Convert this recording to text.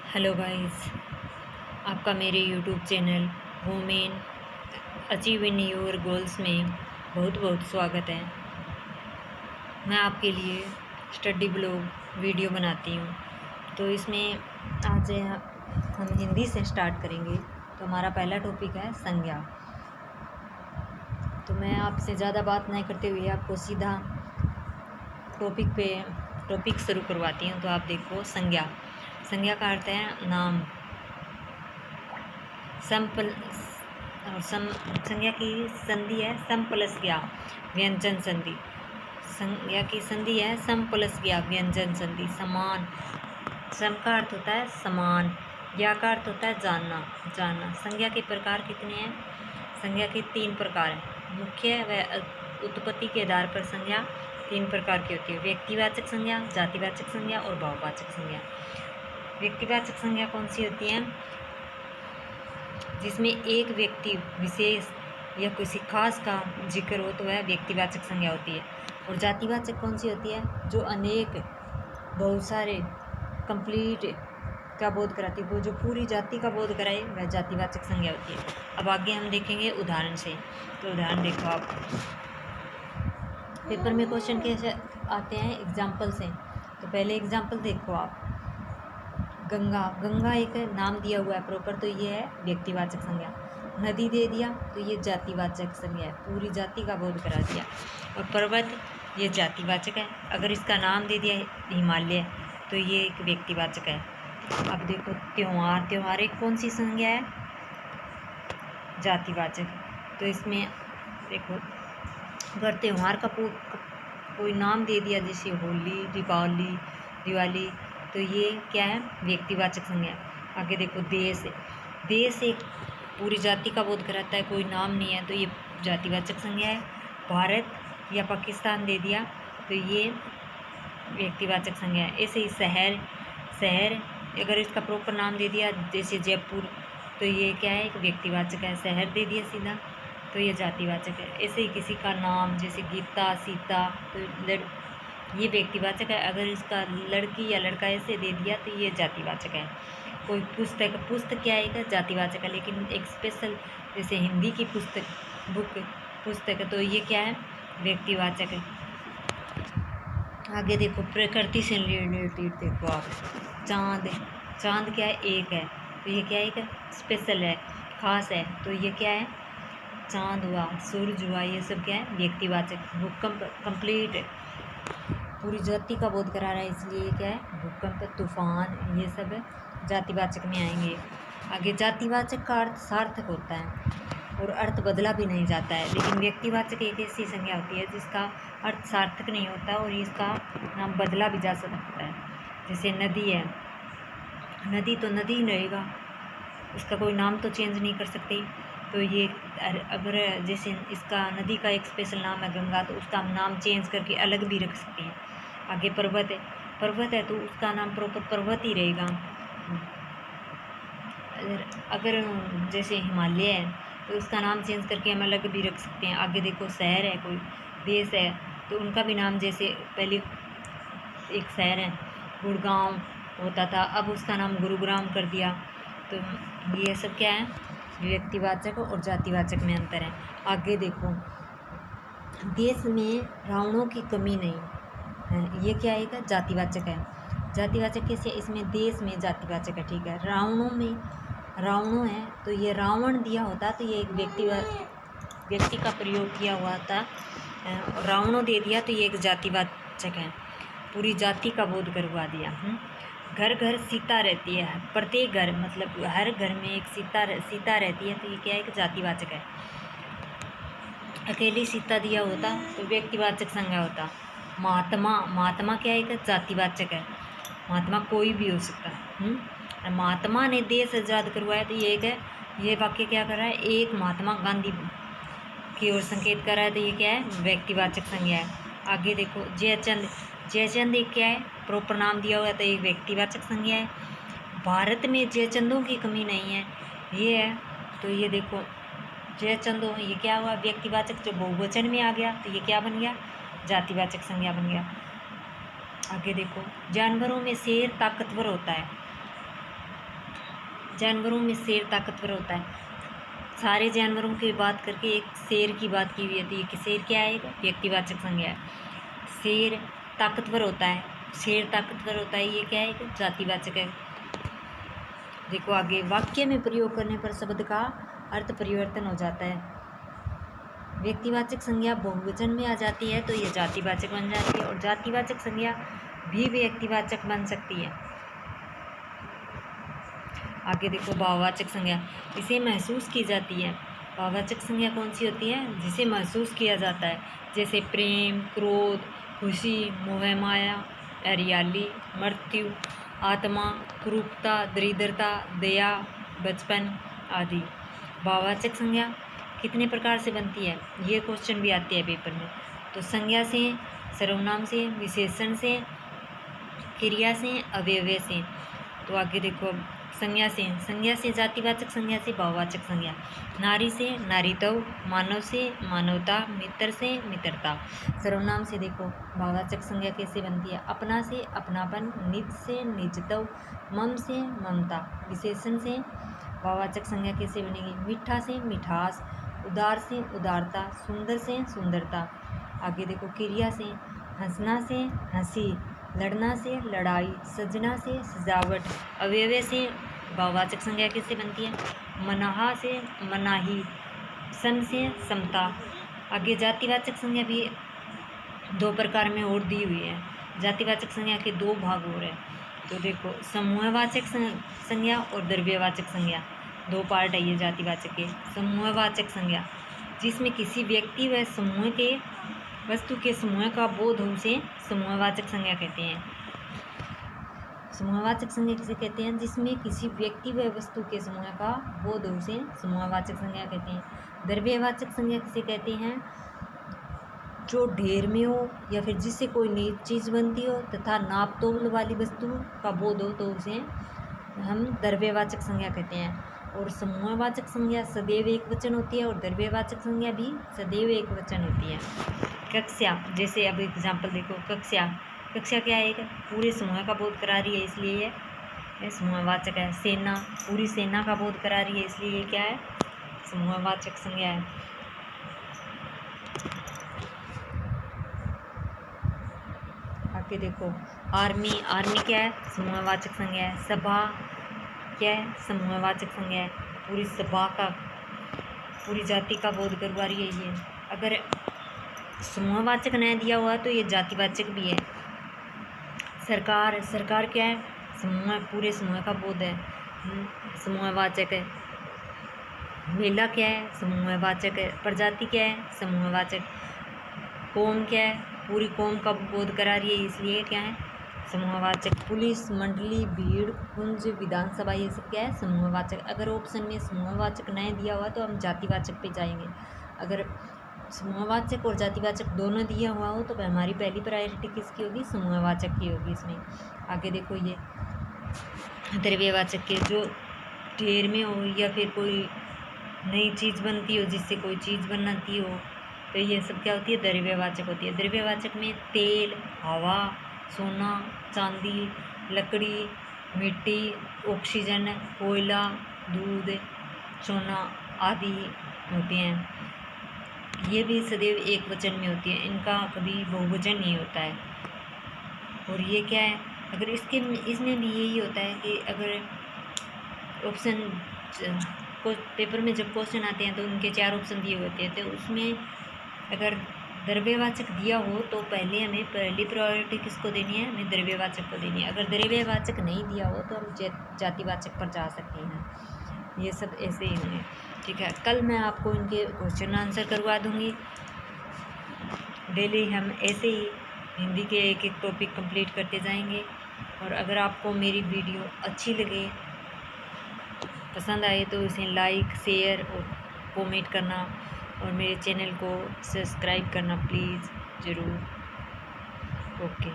Hello guys, आपका मेरे YouTube channel women achieve in your goals में बहुत बहुत स्वागत है। मैं आपके लिए स्टडी ब्लॉग वीडियो बनाती हूँ। तो इसमें आज हम हिंदी से स्टार्ट करेंगे। तो हमारा पहला टॉपिक है संज्ञा। तो मैं आपसे ज़्यादा बात नहीं करते हुए आपको सीधा टॉपिक शुरू करवाती हूँ। तो आप देखो, संज्ञा। संज्ञा का अर्थ है नाम। संज्ञा की संधि है सम प्लस ज्ञा व्यंजन संधि। संज्ञा की संधि है सम प्लस ज्ञा व्यंजन संधि। समान, सम का अर्थ होता है समान, ज्ञा का अर्थ होता है जानना। संज्ञा के प्रकार कितने हैं? संज्ञा के 3 प्रकार हैं। मुख्य व उत्पत्ति के आधार पर संज्ञा 3 प्रकार की होती है: व्यक्तिवाचक संज्ञा, जातिवाचक संज्ञा और भाववाचक संज्ञा। व्यक्तिवाचक संज्ञा कौन सी होती है? जिसमें एक व्यक्ति विशेष या किसी खास का जिक्र हो तो वह व्यक्तिवाचक संज्ञा होती है। और जातिवाचक कौन सी होती है? जो अनेक, बहुत सारे, कंप्लीट का बोध कराती है। वो जो पूरी जाति का बोध कराए वह जातिवाचक संज्ञा होती है। अब आगे हम देखेंगे उदाहरण से। तो उदाहरण देखो आप, पेपर में क्वेश्चन कैसे आते हैं एग्जाम्पल से। तो पहले एग्जाम्पल देखो आप, गंगा। गंगा एक नाम दिया हुआ है प्रॉपर, तो ये है व्यक्तिवाचक संज्ञा। नदी दे दिया तो ये जातिवाचक संज्ञा है, पूरी जाति का बोध करा दिया। और पर्वत, ये जातिवाचक है। अगर इसका नाम दे दिया हिमालय तो ये एक व्यक्तिवाचक है। अब देखो त्योहार। त्योहार एक कौन सी संज्ञा है? जातिवाचक। तो इसमें देखो, अगर त्योहार का कोई नाम दे दिया, जैसे होली, दिवाली, तो ये क्या है? व्यक्तिवाचक संज्ञा है। आगे देखो देश। देश एक पूरी जाति का बोध कराता है, कोई नाम नहीं है तो ये जातिवाचक संज्ञा है। भारत या पाकिस्तान दे दिया तो ये व्यक्तिवाचक संज्ञा है। ऐसे ही शहर अगर इसका प्रॉपर नाम दे दिया, जैसे जयपुर, तो ये क्या है? एक व्यक्तिवाचक है। शहर दे दिया सीधा तो ये जातिवाचक है। ऐसे ही किसी का नाम, जैसे गीता, सीता, तो ये व्यक्तिवाचक है। अगर इसका लड़की या लड़का ऐसे दे दिया तो ये जातिवाचक है। कोई पुस्तक क्या है? जातिवाचक है। लेकिन एक स्पेशल, जैसे हिंदी की पुस्तक है तो ये क्या है? व्यक्तिवाचक है। आगे देखो प्रकृति से रिलेटेड देखो आप, चांद क्या है? एक है तो ये क्या है? एक स्पेशल है, खास है। तो ये क्या है? चांद हुआ, सूरज हुआ, ये सब क्या है? व्यक्तिवाचक। भूकंप कंप्लीट पूरी जाति का बोध करा रहा है, इसलिए क्या है? भूकंप, तूफान, ये सब जातिवाचक में आएंगे। आगे जातिवाचक का अर्थ सार्थक होता है और अर्थ बदला भी नहीं जाता है। लेकिन व्यक्तिवाचक एक ऐसी संज्ञा होती है जिसका अर्थ सार्थक नहीं होता और इसका नाम बदला भी जा सकता है। जैसे नदी है, नदी तो नदी ही रहेगा, उसका कोई नाम तो चेंज नहीं कर सकते। तो ये अगर जैसे इसका नदी का एक स्पेशल नाम है गंगा, तो उसका हम नाम चेंज करके अलग भी रख सकते हैं। आगे पर्वत है तो उसका नाम प्रॉपर पर्वत ही रहेगा। अगर जैसे हिमालय है तो उसका नाम चेंज करके हम अलग भी रख सकते हैं। आगे देखो शहर है, कोई देश है तो उनका भी नाम, जैसे पहले एक शहर है गुड़गांव होता था, अब उसका नाम गुरुग्राम कर दिया। तो ये सब क्या है? व्यक्तिवाचक और जातिवाचक में अंतर है। आगे देखो, देश में रावणों की कमी नहीं है, ये क्या है? जातिवाचक है। जातिवाचक कैसे? इसमें देश में जातिवाचक है, ठीक है। रावणों है तो ये रावण दिया होता तो ये एक व्यक्ति का प्रयोग किया हुआ था। रावणों दे दिया तो ये एक जातिवाचक है, पूरी जाति का बोध करवा दिया। घर घर सीता रहती है, प्रत्येक घर मतलब हर घर में एक सीता रहती है तो ये क्या है? एक जातिवाचक है। अकेली सीता दिया होता तो व्यक्तिवाचक संज्ञा होता। महात्मा क्या है? एक जातिवाचक है। महात्मा कोई भी हो सकता है। महात्मा ने देश आज़ाद करवाया तो ये एक है, ये वाक्य क्या कर रहा है? एक महात्मा गांधी की ओर संकेत कर रहा है तो ये क्या है? व्यक्तिवाचक संज्ञा है। आगे देखो जयचंद एक क्या है? प्रॉपर नाम दिया हुआ है तो एक व्यक्तिवाचक संज्ञा है। भारत में जयचंदों की कमी नहीं है, ये है। तो ये देखो जयचंदों, ये क्या हुआ? व्यक्तिवाचक। जो बहुवचन में आ गया तो ये क्या बन गया? जातिवाचक संज्ञा बन गया। आगे देखो जानवरों में शेर ताकतवर होता है जानवरों में शेर ताकतवर होता है। सारे जानवरों की बात करके एक शेर की बात की हुई थी कि शेर क्या है, व्यक्तिवाचक संज्ञा है। शेर ताकतवर होता है, शेर ताकतवर होता है, ये क्या है, जातिवाचक है। देखो आगे, वाक्य में प्रयोग करने पर शब्द का अर्थ परिवर्तन हो जाता है। व्यक्तिवाचक संज्ञा बहुवचन में आ जाती है तो ये जातिवाचक बन जाती है, और जातिवाचक संज्ञा भी व्यक्तिवाचक बन सकती है। आगे देखो, भाववाचक संज्ञा, इसे महसूस की जाती है। भाववाचक संज्ञा कौन सी होती है, जिसे महसूस किया जाता है, जैसे प्रेम, क्रोध, खुशी, मोह माया, हरियाली, मृत्यु, आत्मा, क्रूरता, दरिद्रता, दया, बचपन आदि। भाववाचक संज्ञा कितने प्रकार से बनती है, ये क्वेश्चन भी आती है पेपर में। तो संज्ञा से, सर्वनाम से, विशेषण से, क्रिया से, अवयव से। तो आगे देखो, संज्ञा से जातिवाचक संज्ञा से भाववाचक संज्ञा, नारी से नारीत्व, मानव से मानवता, मित्र से मित्रता। सर्वनाम से देखो भाववाचक संज्ञा कैसे बनती है, अपना से अपनापन, निज से निजत्व, मम से ममता। विशेषण से भाववाचक संज्ञा कैसे बनेगी, मीठा से मिठास, उदार से उदारता, सुंदर से सुंदरता। आगे देखो, क्रिया से, हंसना से हंसी, लड़ना से लड़ाई, सजना से सजावट। अवयव से भाववाचक संज्ञा कैसे बनती है, मनाहा से मनाही, सम से समता। आगे जातिवाचक संज्ञा भी दो प्रकार में और दी हुई है। जातिवाचक संज्ञा के दो भाग और हैं। तो देखो, समूहवाचक संज्ञा और द्रव्यवाचक संज्ञा, दो पार्ट है ये जातिवाचक के। समूहवाचक संज्ञा, जिसमें किसी व्यक्ति व समूह के वस्तु के समूह का बोध हो उसे समूहवाचक संज्ञा कहते हैं। समूहवाचक संज्ञा किसे कहते हैं, जिसमें किसी व्यक्ति व वस्तु के समूह का बोध हो उसे समूहवाचक संज्ञा कहते हैं। द्रव्यवाचक संज्ञा किसे कहते हैं, जो ढेर में हो या फिर जिससे कोई नई चीज़ बनती हो तथा नाप तोल वाली वस्तु का बोध हो तो उसे हम द्रव्यवाचक संज्ञा कहते हैं। और समूहवाचक संज्ञा सदैव एक वचन होती है और द्रव्यवाचक संज्ञा भी सदैव एक वचन होती है। कक्षा, जैसे अब एग्जाम्पल देखो, कक्षा क्या है, पूरे समूह का बोध करा रही है इसलिए ये समूहवाचक है। सेना, पूरी सेना का बोध करा रही है इसलिए ये क्या है, समूहवाचक संज्ञा है। आगे देखो, आर्मी क्या है, समूहवाचक संज्ञा है। सभा क्या है, समूहवाचक संज्ञा है। पूरी सभा का, पूरी जाति का बोध करवा रही है ये। अगर समूहवाचक न दिया हुआ तो ये जातिवाचक भी है। सरकार क्या है, समूह, पूरे समूह का बोध है, समूहवाचक है। मेला क्या है, समूहवाचक है। प्रजाति क्या है, समूहवाचक। कौम क्या है, पूरी कौम का बोध करा रही है इसलिए क्या है, समूहवाचक। पुलिस, मंडली, भीड़, कुंज, विधानसभा, ये सब क्या है, समूहवाचक। अगर ऑप्शन में समूहवाचक नहीं दिया हुआ तो हम जातिवाचक पे जाएंगे। अगर समूहवाचक और जातिवाचक दोनों दिया हुआ हो तो हमारी पहली प्रायोरिटी किसकी होगी, समूहवाचक की होगी इसमें। आगे देखो, ये द्रव्यवाचक के, जो ढेर में हो या फिर कोई नई चीज़ बनती हो जिससे कोई चीज़ बनाती हो तो ये सब क्या होती है, द्रव्यवाचक होती है। द्रव्यवाचक में तेल, हवा, सोना, चांदी, लकड़ी, मिट्टी, ऑक्सीजन, कोयला, दूध, सोना आदि होते हैं। ये भी सदैव एक वचन में होती है, इनका कभी बहुवचन नहीं होता है। और ये क्या है, अगर इसमें भी यही होता है कि अगर ऑप्शन पेपर में जब क्वेश्चन आते हैं तो उनके 4 ऑप्शन दिए होते हैं, तो उसमें अगर द्रव्यवाचक दिया हो तो पहले हमें पहली प्रायोरिटी किसको देनी है, हमें द्रव्यवाचक को देनी है। अगर द्रव्यवाचक नहीं दिया हो तो हम जातिवाचक पर जा सकते हैं। ये सब ऐसे ही होंगे, ठीक है। कल मैं आपको इनके क्वेश्चन आंसर करवा दूँगी। डेली हम ऐसे ही हिंदी के एक एक टॉपिक कंप्लीट करते जाएंगे। और अगर आपको मेरी वीडियो अच्छी लगे, पसंद आए तो इसे लाइक, शेयर और कमेंट करना और मेरे चैनल को सब्सक्राइब करना प्लीज़ ज़रूर। ओके।